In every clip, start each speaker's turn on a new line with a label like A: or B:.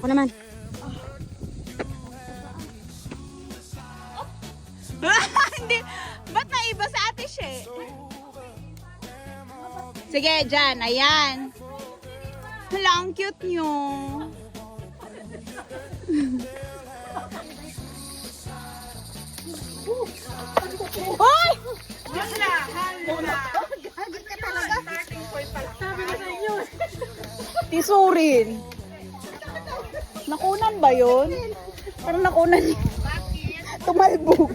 A: Ako naman.
B: Hindi. Ba't naiba sa ate siya? Sige, dyan. Ayan. Hala, ang cute nyo. Hoy! Tisurin. Nakunan ba yun? Parang nakunan yun. Tumalbog.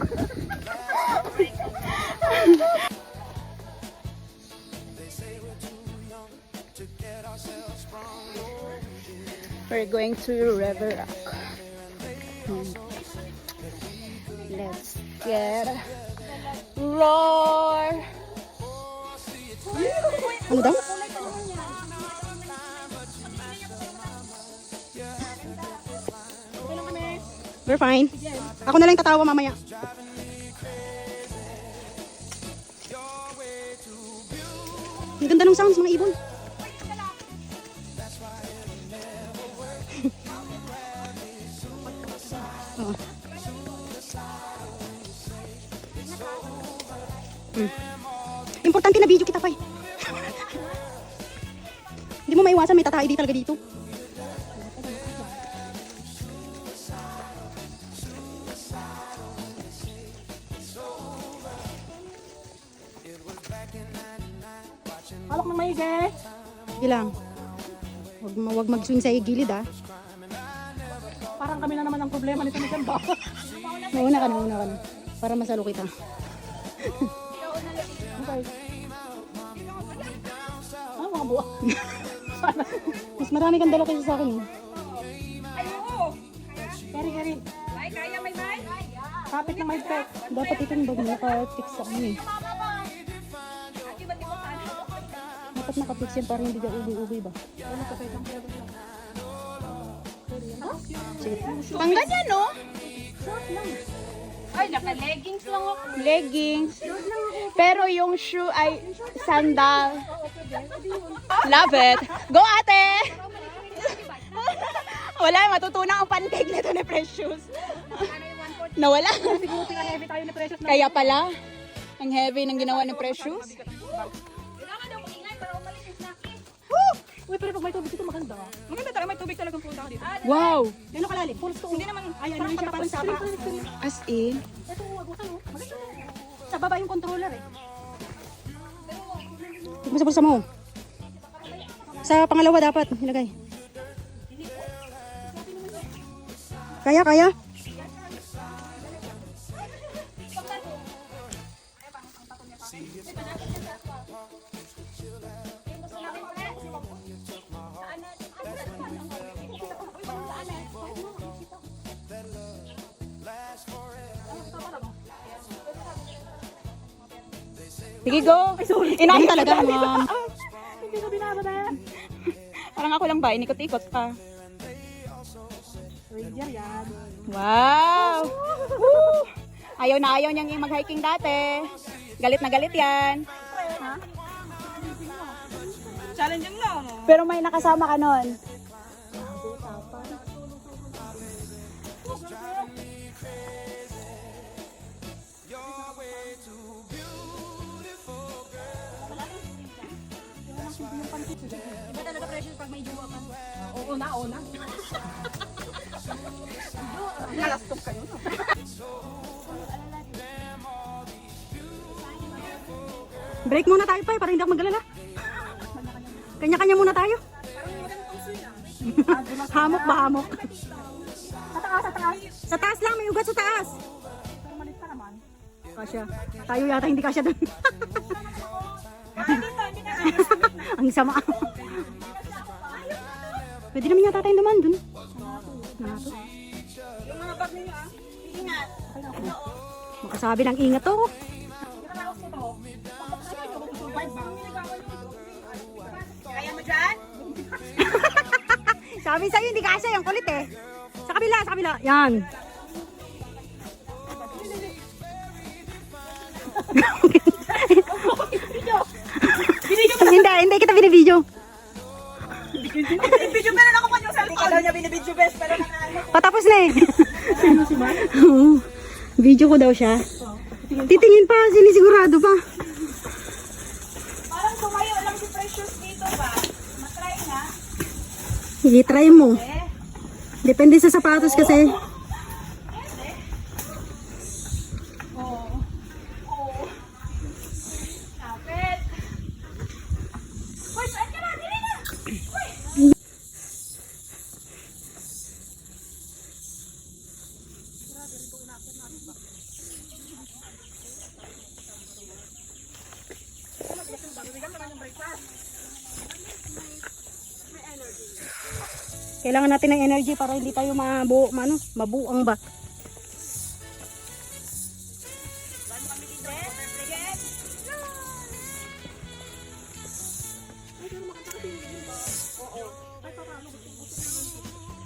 B: We're going to River Rock. Let's get roar.
A: Ano daw? We're fine. Ako na lang tatawa mamaya. Ang ganda ng sounds, mga ibon. Oo. Importante na video kita pa eh. Hindi mo maiwasan, may tatay di talaga dito.
C: Halok ng maigi.
A: Sige lang. Huwag mag-swing sa gilid ah.
C: Parang kami na naman ang problema nito ni Kemba.
A: Nauna ka na. Para masalo kita.
C: Okay. Ah, mga buwa.
A: Mas marami kang dala kaysa sa akin eh.
C: Kari.
B: Kaya may may?
C: Kapit na may pek.
A: Dapat itong bag naka-fix sa ano eh. Dapat naka-fix yan para hindi ka ubi-ubi ba? Sige.
B: Pang ganyan, no? Ay, naka-leggings lang ako. Leggings. Pero yung shoe ay sandal. Love it. Go, ate! Wala, matutunan ang pantig nito ni Precious. Nawala.
C: Siguro heavy tayo ni Precious na.
B: Kaya pala, ang heavy ng ginawa ni Precious.
C: Uy, pero pag may tubig dito maganda.
B: Maganda talaga, may tubig talagang punta ka dito.
A: Wow!
C: Gano'ng kalalim? Full stone.
B: Hindi naman,
C: Ay, ano yun siya? Parang sapa.
A: As in,
C: Ito, wag mo ano. Maganda. Sa baba yung controller eh.
A: huwag mo sa bulsa mo. Sa pangalawa dapat ilagay. Kaya?
B: sige, go. Inaan talaga, ma'am.
C: Hindi ko binababa.
B: Parang ako lang ba, inikot-ikot pa.
C: Ranger yan.
B: Wow! Woo! Ayaw na ayaw niyang mag-hiking dati. Galit na galit yan. Challenging na, no? Pero may nakasama ka nun.
C: Iba talaga Precious pag may jowa ka. Oo na.
B: Nalastok kayo.
A: Break muna tayo pa para hindi ako mag-alala. Kanya-kanya muna tayo. Hamok ba hamok?
C: Sa taas.
A: Sa taas lang, may ugat sa taas.
C: Pero malit ka naman.
A: Kasya. Tayo yata hindi kasya doon. Ang sama. Pwede naman yata tayong duman doon. Nato.
B: Yung mga bag ninyo, ingat.
A: Makasabi ng ingat to.
B: Kaya mo dyan?
A: Sabi sa'yo hindi kasya, yung kulit eh. Sa kabila. Yan. Hindi kita binibidyo.
B: Video pa rin ako pa yung salita.
C: daw niya binibidyo best, pero nakaano.
A: Patapos na eh. Oo. Video ko daw siya. Titingin pa, sinisigurado pa.
B: Parang tumayo lang si Precious dito ba? Matry na.
A: Sige, try mo. Depende sa sapatos kasi.
B: Kapit. Uy, saan ka na? Dili na.
A: Kailangan natin ng energy para hindi tayo mabuang ba.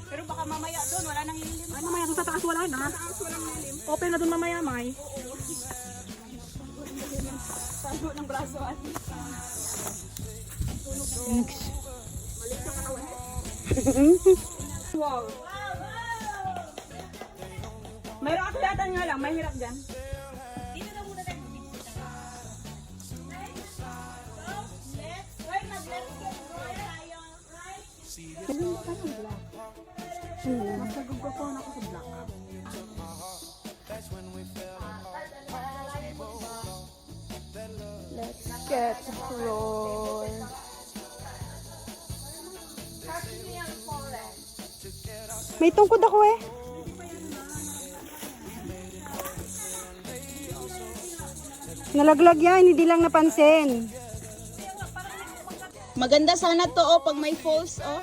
B: Pero baka mamaya doon, wala nang hilim.
C: Ay, mamaya kung sa taas wala na. Open na dun mamaya, May.
B: Salo ng braso.
C: Wow. Mayroong akyatan nga lang, mahirap dyan. Mas nagugupon ako sa black.
B: Let's get roll.
A: May tungkod ako eh. Nalaglag yan, hindi lang napansin.
B: Maganda sana to oh, pag may falls oh.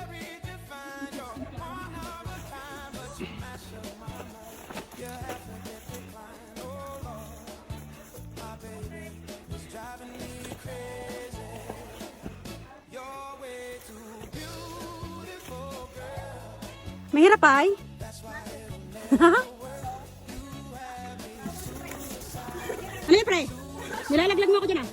A: Mahirap ay? Ano yun, pre? Nilalaglag mo ako dyan ah.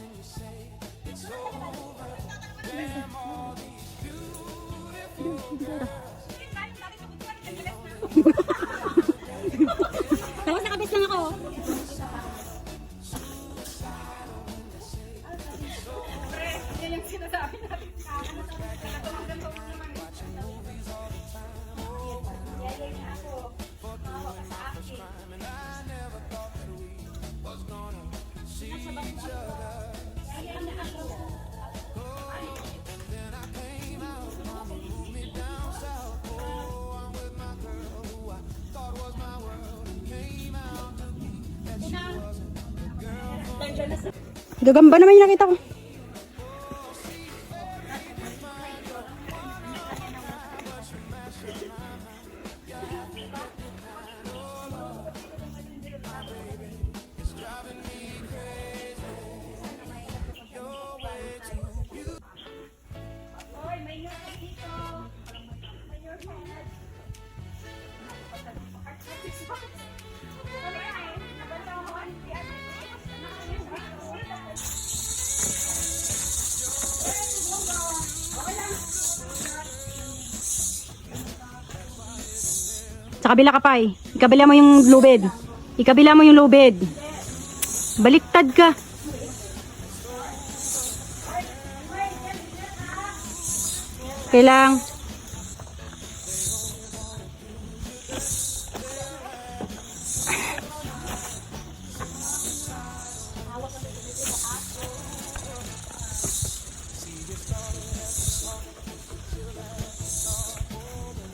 A: Tapos nakabis lang ako. Gagamba naman yung nakita ko. Sa kabila ka pa eh. Ikabila mo yung lubid. Ikabila mo yung lubid. Baliktad ka. Kailang.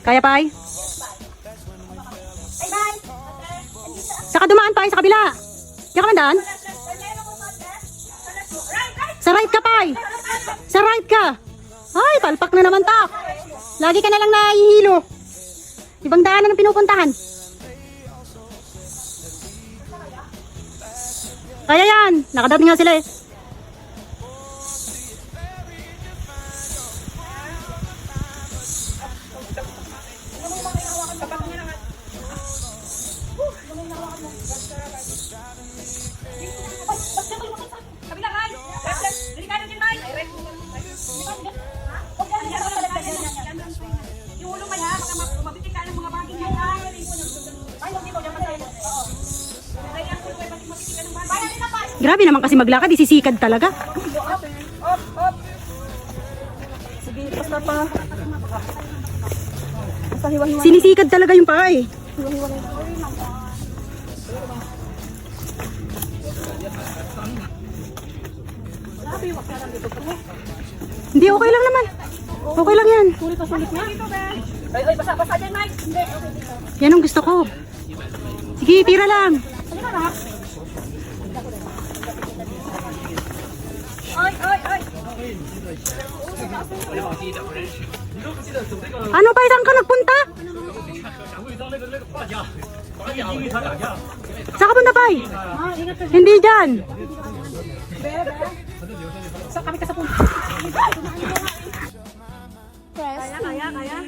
A: Kaya pa ay? Saka dumaan pa ay sa kabila. Kaya ka man daan? Sa right ka pa ay. Sa right ka. Ay, palpak na naman tak. Lagi ka na lang nahihilo. Ibang daanan ang pinupuntahan. Kaya yan. Nakadating nga sila eh.
C: Yung ulo may ha,
A: Grabe naman kasi maglakad, isisikad talaga.
C: Sige, basta pa. Basta hiwa-hiwa.
A: Sinisikad talaga yung paa eh. Hindi, okay lang naman. Okay lang yan.
C: Sulit na sulit nga. Ay, basa dyan, Mike. Hindi, okay dito.
A: Yan ang gusto ko. Sige, tira lang.
C: Halika na. Ay, ay, ay.
A: Ano ba, saan ka nagpunta? Saan ka punta, Pai?
C: Ah, ingat ka.
A: Hindi dyan.
C: Sa kami ka sa punta. Kaya.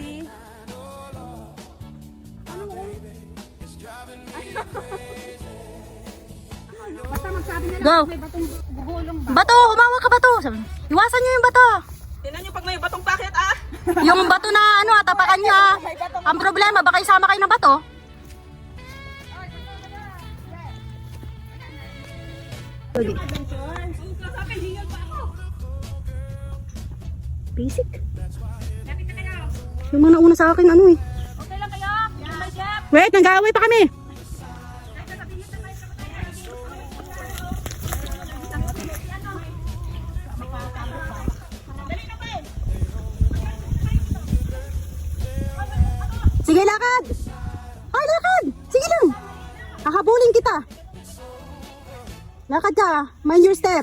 C: Basta magsabi na lang
A: Go.
C: may batong gugulong ba?
A: Bato, humawak ka bato. Sabi, iwasan niyo yung bato.
C: Tingnan nyo pag may batong packet ah.
A: Yung bato na ano, tapakan niya. Ang problema, baka isama kayo ng bato. Basic. Yung mga nauna sa akin, ano eh.
C: Okay lang kayo? May Jeff.
A: Wait, nag-aaway pa kami. Sige, lakad! Ay, lakad! Sige lang! Hahabulin kita! Lakad ka, mind your step.